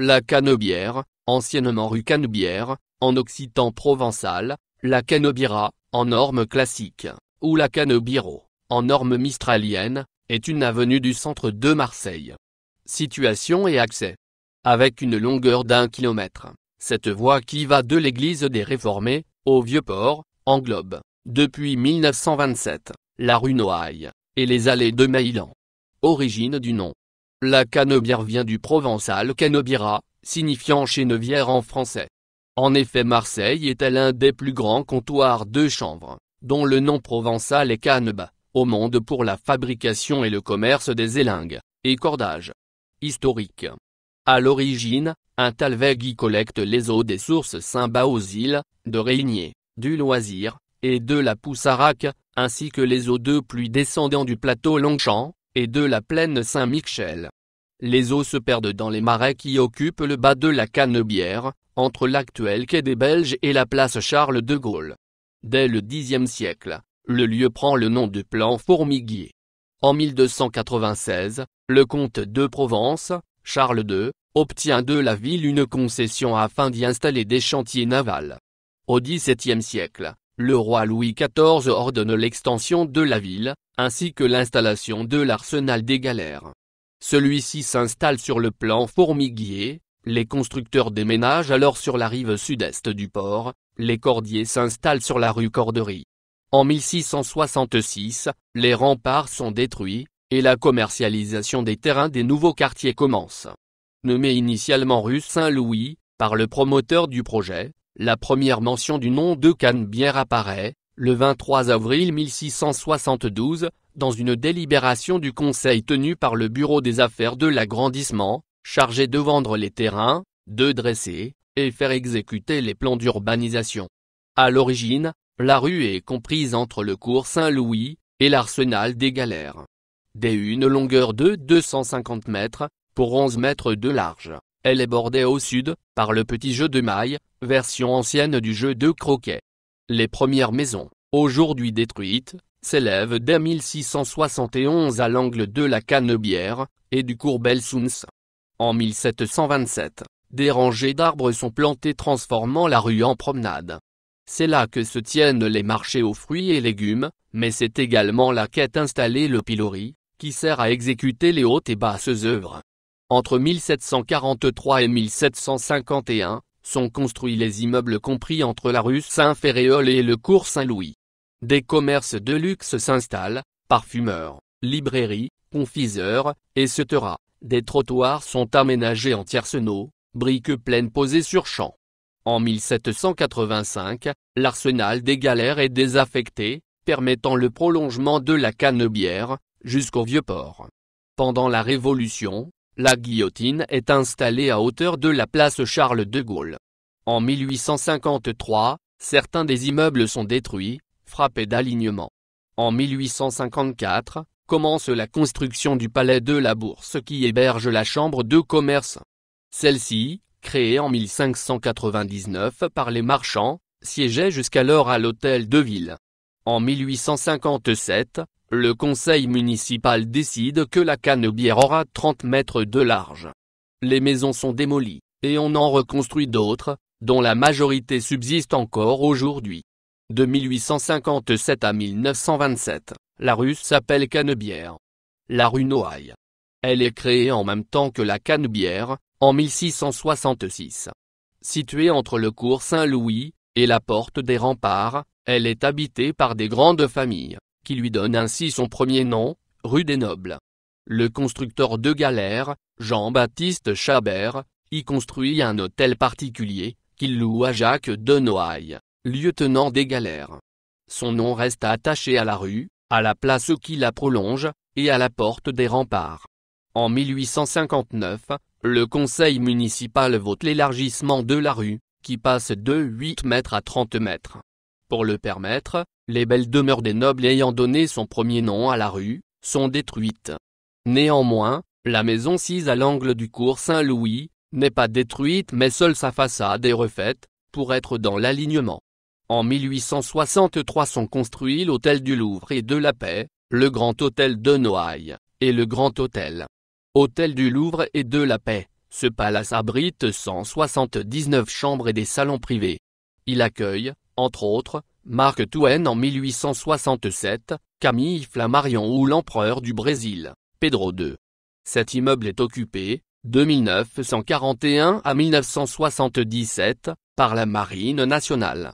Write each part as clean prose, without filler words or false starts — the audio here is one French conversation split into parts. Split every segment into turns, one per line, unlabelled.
La Canebière, anciennement rue Canebière, en occitan provençal, la Canebiera, en norme classique, ou la Canebiero, en norme mistralienne, est une avenue du centre de Marseille. Situation et accès. Avec une longueur d'1 km, cette voie qui va de l'église des Réformés, au Vieux-Port, englobe, depuis 1927, la rue Noailles, et les allées de Maillan. Origine du nom. La Canebière vient du provençal canebiera, signifiant chenevière en français. En effet, Marseille était l'un des plus grands comptoirs de chanvre, dont le nom provençal est caneba, au monde pour la fabrication et le commerce des élingues et cordages. Historique. À l'origine, un talweg y collecte les eaux des sources Saint-Bas aux îles, de Régnier, du Loisir, et de la Poussarac, ainsi que les eaux de pluie descendant du plateau Longchamp, et de la plaine Saint-Michel. Les eaux se perdent dans les marais qui occupent le bas de la Canebière, entre l'actuel quai des Belges et la place Charles de Gaulle. Dès le Xe siècle, le lieu prend le nom de Plan Formiguier. En 1296, le comte de Provence, Charles II, obtient de la ville une concession afin d'y installer des chantiers navals. Au XVIIe siècle, le roi Louis XIV ordonne l'extension de la ville, ainsi que l'installation de l'arsenal des galères. Celui-ci s'installe sur le plan Formiguier, les constructeurs déménagent alors sur la rive sud-est du port, les cordiers s'installent sur la rue Corderie. En 1666, les remparts sont détruits, et la commercialisation des terrains des nouveaux quartiers commence. Nommée initialement rue Saint-Louis, par le promoteur du projet, la première mention du nom de Canebière apparaît, le 23 avril 1672, dans une délibération du Conseil tenu par le Bureau des affaires de l'agrandissement, chargé de vendre les terrains, de dresser, et faire exécuter les plans d'urbanisation. À l'origine, la rue est comprise entre le cours Saint-Louis, et l'arsenal des galères. Dès une longueur de 250 mètres, pour 11 mètres de large, elle est bordée au sud, par le petit jeu de mailles, version ancienne du jeu de croquet. Les premières maisons, aujourd'hui détruites, s'élèvent dès 1671 à l'angle de la Canebière, et du cours Belsounce. En 1727, des rangées d'arbres sont plantées transformant la rue en promenade. C'est là que se tiennent les marchés aux fruits et légumes, mais c'est également là qu'est installé le pilori, qui sert à exécuter les hautes et basses œuvres. Entre 1743 et 1751, sont construits les immeubles compris entre la rue Saint-Ferréol et le cours Saint-Louis. Des commerces de luxe s'installent, parfumeurs, librairies, confiseurs, etc. Des trottoirs sont aménagés en tiercenaux, briques pleines posées sur champs. En 1785, l'arsenal des galères est désaffecté, permettant le prolongement de la Canebière, jusqu'au Vieux-Port. Pendant la Révolution, la guillotine est installée à hauteur de la place Charles de Gaulle. En 1853, certains des immeubles sont détruits, frappés d'alignement. En 1854, commence la construction du palais de la Bourse qui héberge la chambre de commerce. Celle-ci, créée en 1599 par les marchands, siégeait jusqu'alors à l'hôtel de ville. En 1857, le conseil municipal décide que la Canebière aura 30 mètres de large. Les maisons sont démolies, et on en reconstruit d'autres, dont la majorité subsiste encore aujourd'hui. De 1857 à 1927, la rue s'appelle Canebière. La rue Noailles. Elle est créée en même temps que la Canebière, en 1666. Située entre le cours Saint-Louis, et la porte des remparts, elle est habitée par des grandes familles, qui lui donnent ainsi son premier nom, rue des Nobles. Le constructeur de galères, Jean-Baptiste Chabert, y construit un hôtel particulier, qu'il loue à Jacques de Noailles, lieutenant des galères. Son nom reste attaché à la rue, à la place qui la prolonge, et à la porte des remparts. En 1859, le conseil municipal vote l'élargissement de la rue, qui passe de 8 mètres à 30 mètres. Pour le permettre, les belles demeures des nobles ayant donné son premier nom à la rue, sont détruites. Néanmoins, la maison sise à l'angle du cours Saint-Louis, n'est pas détruite mais seule sa façade est refaite, pour être dans l'alignement. En 1863 sont construits l'hôtel du Louvre et de la Paix, le Grand Hôtel de Noailles, et le Grand Hôtel. Hôtel du Louvre et de la Paix, Ce palace abrite 179 chambres et des salons privés. Il accueille, entre autres, Mark Twain en 1867, Camille Flammarion ou l'empereur du Brésil, Pedro II. Cet immeuble est occupé, de 1941 à 1977, par la Marine nationale.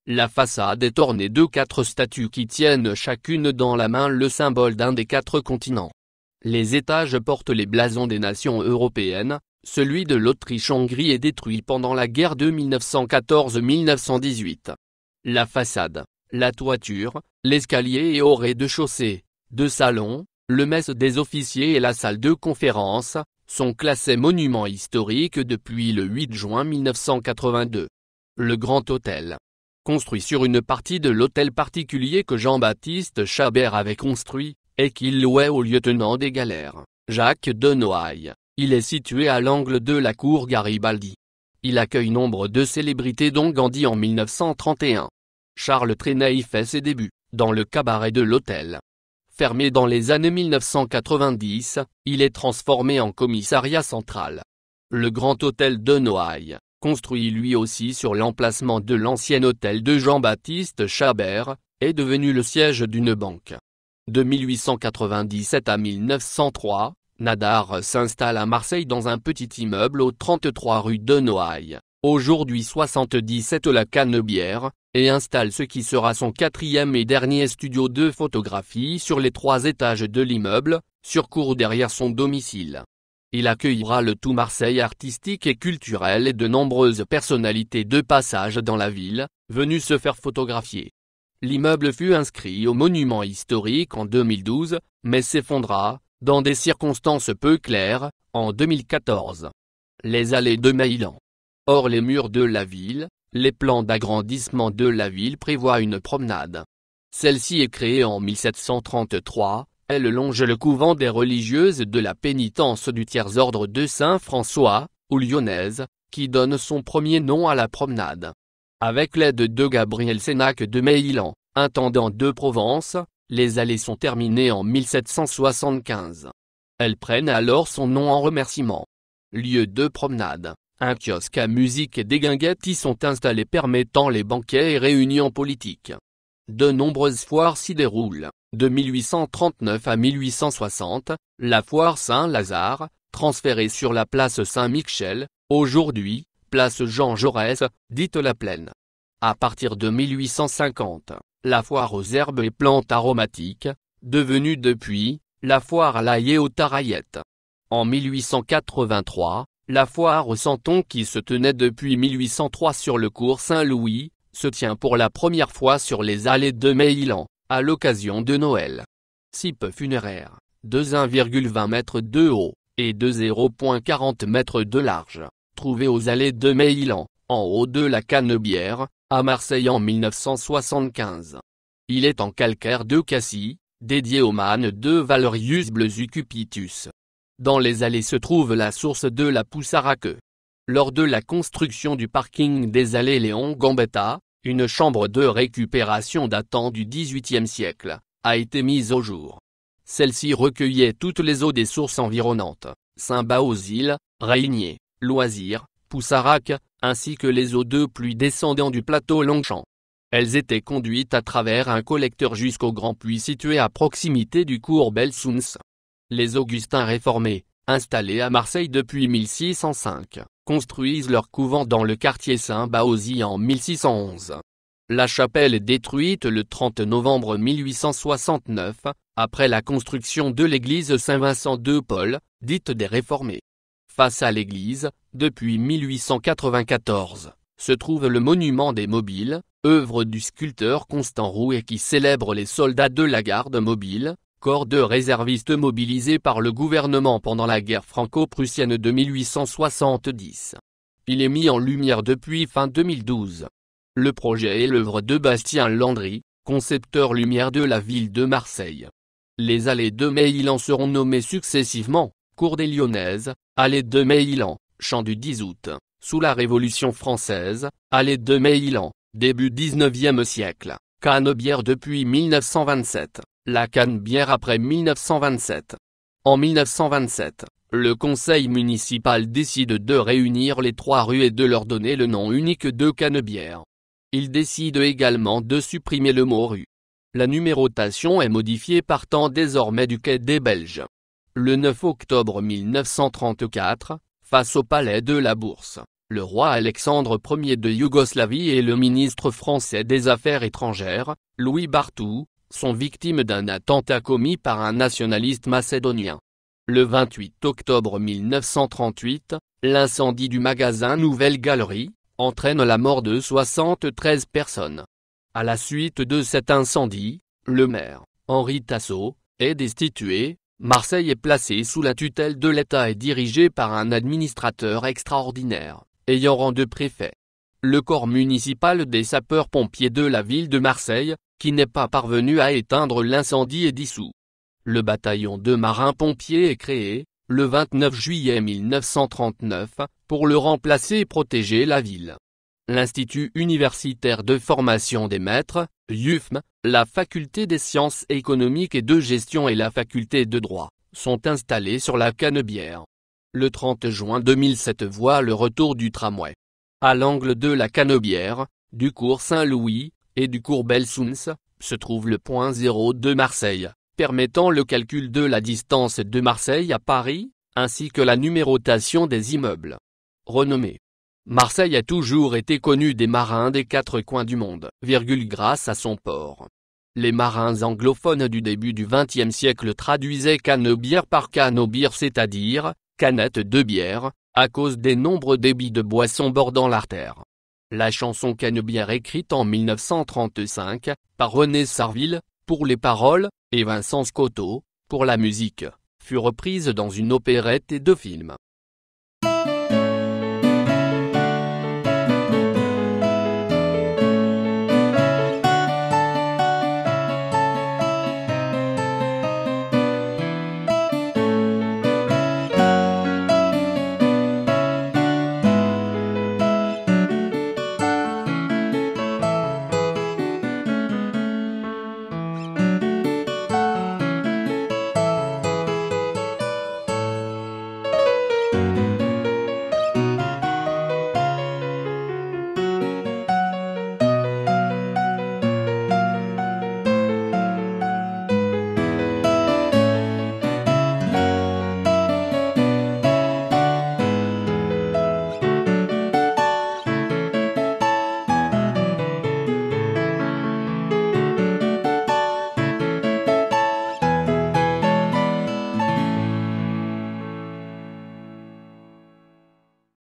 La façade est ornée de 4 statues qui tiennent chacune dans la main le symbole d'un des 4 continents. Les étages portent les blasons des nations européennes. Celui de l'Autriche-Hongrie est détruit pendant la guerre de 1914-1918. La façade, la toiture, l'escalier et au rez-de-chaussée, 2 salons, le mess des officiers et la salle de conférence, sont classés monuments historiques depuis le 8 juin 1982. Le Grand Hôtel, construit sur une partie de l'hôtel particulier que Jean-Baptiste Chabert avait construit, et qu'il louait au lieutenant des galères, Jacques de Noailles. Il est situé à l'angle de la cour Garibaldi. Il accueille nombre de célébrités dont Gandhi en 1931. Charles Trenet y fait ses débuts, dans le cabaret de l'hôtel. Fermé dans les années 1990, il est transformé en commissariat central. Le Grand Hôtel de Noailles, construit lui aussi sur l'emplacement de l'ancien hôtel de Jean-Baptiste Chabert, est devenu le siège d'une banque. De 1897 à 1903, Nadar s'installe à Marseille dans un petit immeuble au 33 rue de Noailles, aujourd'hui 77 La Canebière, et installe ce qui sera son 4e et dernier studio de photographie sur les 3 étages de l'immeuble, sur cour derrière son domicile. Il accueillera le tout Marseille artistique et culturel et de nombreuses personnalités de passage dans la ville, venues se faire photographier. L'immeuble fut inscrit au monument historique en 2012, mais s'effondra, dans des circonstances peu claires, en 2014. Les allées de Meilhan. Hors les murs de la ville, les plans d'agrandissement de la ville prévoient une promenade. Celle-ci est créée en 1733, elle longe le couvent des religieuses de la pénitence du Tiers-Ordre de Saint-François, ou lyonnaise, qui donne son premier nom à la promenade. Avec l'aide de Gabriel Sénac de Meilhan, intendant de Provence, les allées sont terminées en 1775. Elles prennent alors son nom en remerciement. Lieu de promenade, un kiosque à musique et des guinguettes y sont installés permettant les banquets et réunions politiques. De nombreuses foires s'y déroulent. De 1839 à 1860, la foire Saint-Lazare, transférée sur la place Saint-Michel, aujourd'hui, place Jean Jaurès, dite la Plaine. À partir de 1850, la foire aux herbes et plantes aromatiques, devenue depuis, la foire à l'ail et aux taraillettes. En 1883, la foire au Santon qui se tenait depuis 1803 sur le cours Saint-Louis, se tient pour la première fois sur les allées de Meilhan, à l'occasion de Noël. 6 peu funéraires, de 1,20 m de haut, et de 0,40 m de large, trouvés aux allées de Meilhan, en haut de la Canebière, à Marseille en 1975. Il est en calcaire de Cassis, dédié au mâne de Valerius Bleusucupitus. Dans les allées se trouve la source de la Poussaraque. Lors de la construction du parking des allées Léon Gambetta, une chambre de récupération datant du XVIIIe siècle a été mise au jour. Celle-ci recueillait toutes les eaux des sources environnantes, Saint-Bauzile, Régnier, Loisirs, Poussaraque, ainsi que les eaux de pluie descendant du plateau Longchamp. Elles étaient conduites à travers un collecteur jusqu'au grand puits situé à proximité du cours Belsunce. Les Augustins réformés, installés à Marseille depuis 1605, construisent leur couvent dans le quartier Saint-Bauzile en 1611. La chapelle est détruite le 30 novembre 1869, après la construction de l'église Saint-Vincent de Paul, dite des Réformés. Face à l'église, depuis 1894, se trouve le monument des Mobiles, œuvre du sculpteur Constant Rouet qui célèbre les soldats de la garde mobile, corps de réservistes mobilisés par le gouvernement pendant la guerre franco-prussienne de 1870. Il est mis en lumière depuis fin 2012. Le projet est l'œuvre de Bastien Landry, concepteur lumière de la ville de Marseille. Les allées de Meilhan seront nommées successivement, Cour des Lyonnaises, Allée de Meilhan, Champ du 10 août, sous la Révolution française, Allée de Meilhan, début 19e siècle, Canebière depuis 1927, la Canebière après 1927. En 1927, le conseil municipal décide de réunir les 3 rues et de leur donner le nom unique de Canebière. Il décide également de supprimer le mot rue. La numérotation est modifiée partant désormais du quai des Belges. Le 9 octobre 1934, face au palais de la Bourse, le roi Alexandre Ier de Yougoslavie et le ministre français des Affaires étrangères, Louis Barthou, sont victimes d'un attentat commis par un nationaliste macédonien. Le 28 octobre 1938, l'incendie du magasin Nouvelle Galerie entraîne la mort de 73 personnes. À la suite de cet incendie, le maire, Henri Tasso, est destitué. Marseille est placée sous la tutelle de l'État et dirigée par un administrateur extraordinaire, ayant rang de préfet. Le corps municipal des sapeurs-pompiers de la ville de Marseille, qui n'est pas parvenu à éteindre l'incendie, est dissous. Le bataillon de marins-pompiers est créé, le 29 juillet 1939, pour le remplacer et protéger la ville. L'Institut universitaire de formation des maîtres, UFM, la faculté des sciences économiques et de gestion et la faculté de droit, sont installés sur la Canebière. Le 30 juin 2007 voit le retour du tramway. À l'angle de la Canebière, du cours Saint-Louis, et du cours Belsounce, se trouve le point zéro de Marseille, permettant le calcul de la distance de Marseille à Paris, ainsi que la numérotation des immeubles. Renommée. Marseille a toujours été connue des marins des 4 coins du monde, grâce à son port. Les marins anglophones du début du XXe siècle traduisaient canebière par cannebière, c'est-à-dire canette de bière, à cause des nombreux débits de boissons bordant l'artère. La chanson Canebière, écrite en 1935, par René Sarville, pour les paroles, et Vincent Scotto, pour la musique, fut reprise dans une opérette et 2 films.